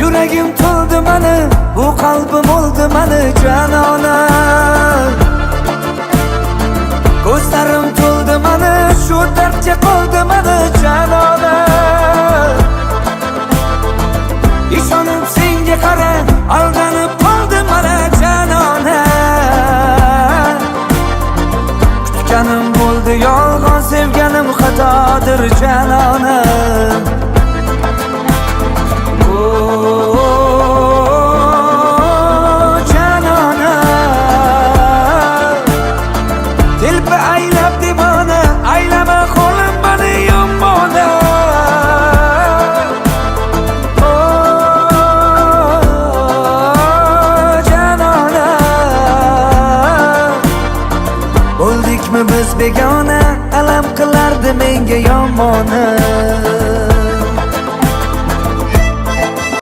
Yuragim to'ldi mani, bu qalbim oldi mani janona. Ko'zlarim to'ldi mani, shu dardga qoldi mani janona. Ishonib senga qara, aldanib qoldim mana janona. Kutganim bo'ldi yolg'on, sevganim xatodir janona. Janona, telpa aylab devona, aylama qo'lim mani yomona. Janona, bo'ldikmi biz begona, alam qilardi menga yomona.